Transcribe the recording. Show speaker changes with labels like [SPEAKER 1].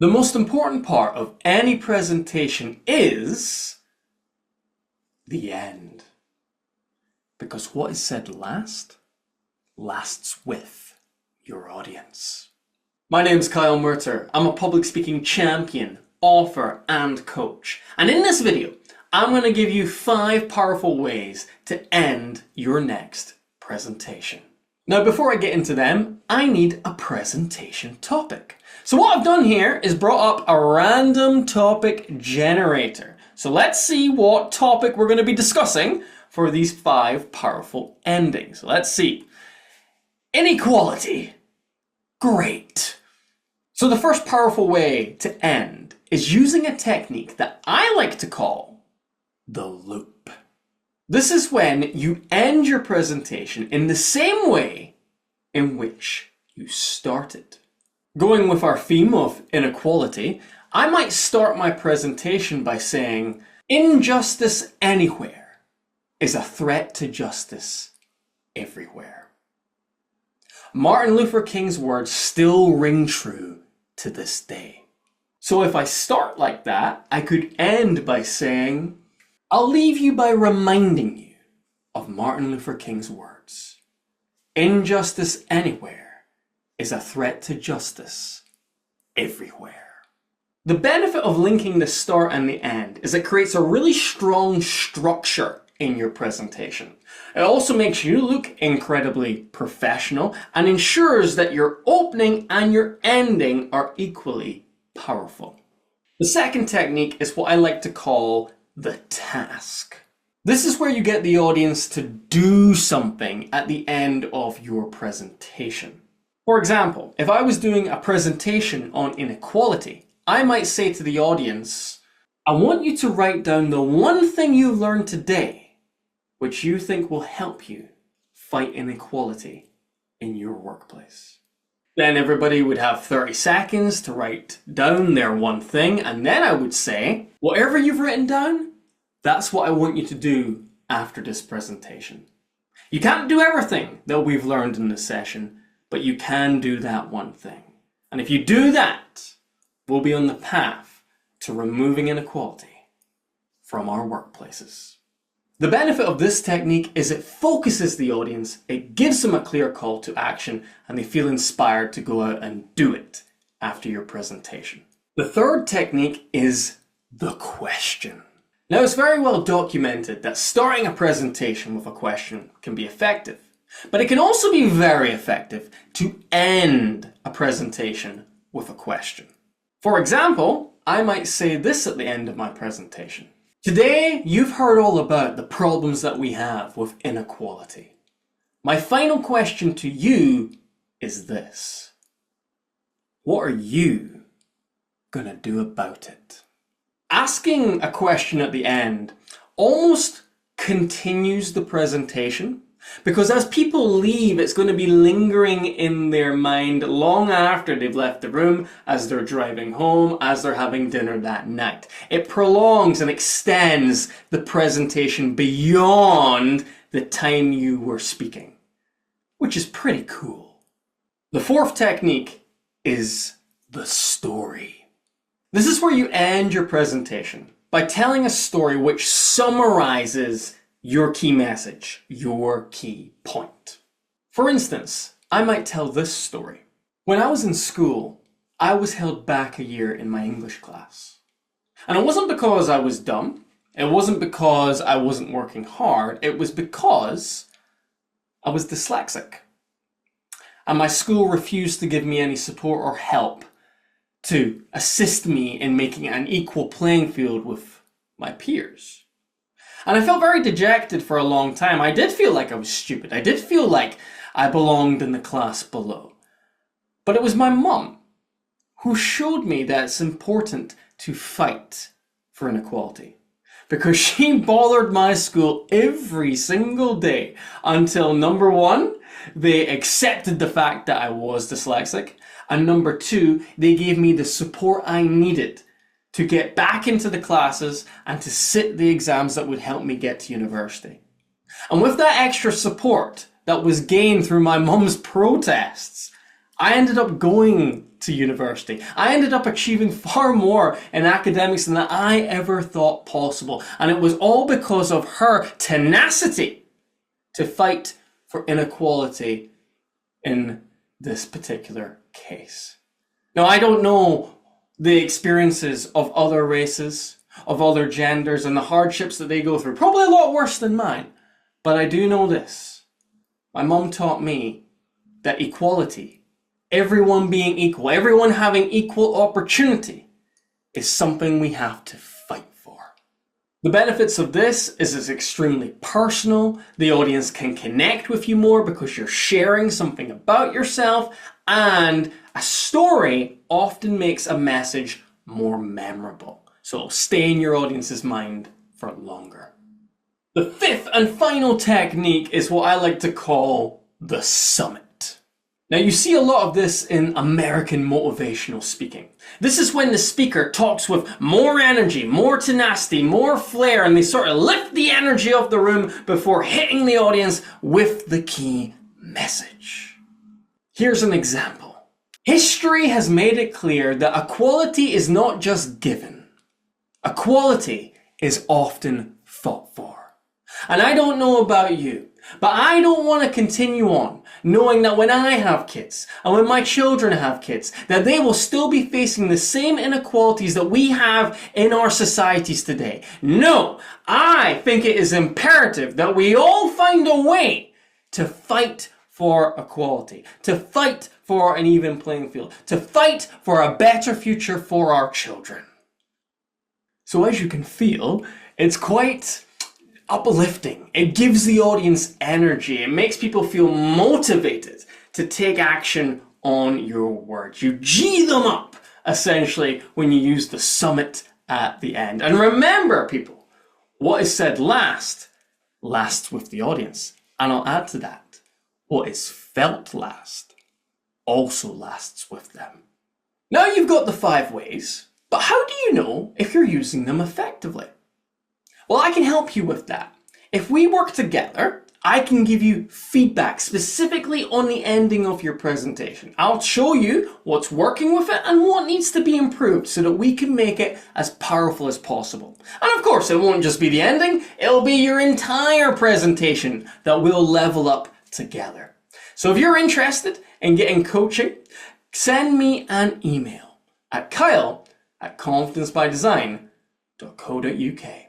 [SPEAKER 1] The most important part of any presentation is the end. Because what is said last lasts with your audience. My name is Kyle Murter. I'm a public speaking champion, author, and coach. And in this video, I'm going to give you 5 powerful ways to end your next presentation. Now, before I get into them, I need a presentation topic. So what I've done here is brought up a random topic generator. So let's see what topic we're going to be discussing for these 5 powerful endings. Let's see. Inequality. Great. So the first powerful way to end is using a technique that I like to call the loop. This is when you end your presentation in the same way in which you started. Going with our theme of inequality, I might start my presentation by saying, injustice anywhere is a threat to justice everywhere. Martin Luther King's words still ring true to this day. So if I start like that, I could end by saying, I'll leave you by reminding you of Martin Luther King's words. Injustice anywhere is a threat to justice everywhere. The benefit of linking the start and the end is it creates a really strong structure in your presentation. It also makes you look incredibly professional and ensures that your opening and your ending are equally powerful. The second technique is what I like to call the task. This is where you get the audience to do something at the end of your presentation. For example, if I was doing a presentation on inequality, I might say to the audience, I want you to write down the one thing you learned today which you think will help you fight inequality in your workplace. Then everybody would have 30 seconds to write down their one thing, and then I would say, whatever you've written down, that's what I want you to do after this presentation. You can't do everything that we've learned in this session, but you can do that one thing. And if you do that, we'll be on the path to removing inequality from our workplaces. The benefit of this technique is it focuses the audience, it gives them a clear call to action, and they feel inspired to go out and do it after your presentation. The third technique is the question. Now, it's very well documented that starting a presentation with a question can be effective, but it can also be very effective to end a presentation with a question. For example, I might say this at the end of my presentation. Today, you've heard all about the problems that we have with inequality. My final question to you is this. What are you gonna do about it? Asking a question at the end almost continues the presentation, because as people leave, it's going to be lingering in their mind long after they've left the room, as they're driving home, as they're having dinner that night. It prolongs and extends the presentation beyond the time you were speaking, which is pretty cool. The fourth technique is the story. This is where you end your presentation by telling a story which summarizes your key message, your key point. For instance, I might tell this story. When I was in school, I was held back a year in my English class. And it wasn't because I was dumb. It wasn't because I wasn't working hard. It was because I was dyslexic. And my school refused to give me any support or help to assist me in making an equal playing field with my peers. And I felt very dejected for a long time. I did feel like I was stupid. I did feel like I belonged in the class below. But it was my mum who showed me that it's important to fight for inequality. Because she bothered my school every single day until, number one, they accepted the fact that I was dyslexic. And number two, they gave me the support I needed to get back into the classes and to sit the exams that would help me get to university. And with that extra support that was gained through my mum's protests, I ended up going to university. I ended up achieving far more in academics than I ever thought possible. And it was all because of her tenacity to fight for inequality in this particular case. Now, I don't know the experiences of other races, of other genders, and the hardships that they go through. Probably a lot worse than mine. But I do know this. My mum taught me that equality, everyone being equal, everyone having equal opportunity, is something we have to fight for. The benefits of this is it's extremely personal. The audience can connect with you more because you're sharing something about yourself, and a story often makes a message more memorable. So it'll stay in your audience's mind for longer. The fifth and final technique is what I like to call the summit. Now, you see a lot of this in American motivational speaking. This is when the speaker talks with more energy, more tenacity, more flair, and they sort of lift the energy of the room before hitting the audience with the key message. Here's an example. History has made it clear that equality is not just given. Equality is often fought for. And I don't know about you, but I don't want to continue on knowing that when I have kids and when my children have kids, that they will still be facing the same inequalities that we have in our societies today. No, I think it is imperative that we all find a way to fight for equality, to fight for an even playing field, to fight for a better future for our children. So as you can feel, it's quite uplifting. It gives the audience energy. It makes people feel motivated to take action on your words. You G them up, essentially, when you use the summit at the end. And remember, people, what is said last lasts with the audience. And I'll add to that, what is felt last also lasts with them. Now you've got the 5 ways, but how do you know if you're using them effectively? Well, I can help you with that. If we work together, I can give you feedback specifically on the ending of your presentation. I'll show you what's working with it and what needs to be improved so that we can make it as powerful as possible. And of course, it won't just be the ending, it'll be your entire presentation that we'll level up together. So if you're interested in getting coaching, send me an email at kyle@confidencebydesign.co.uk.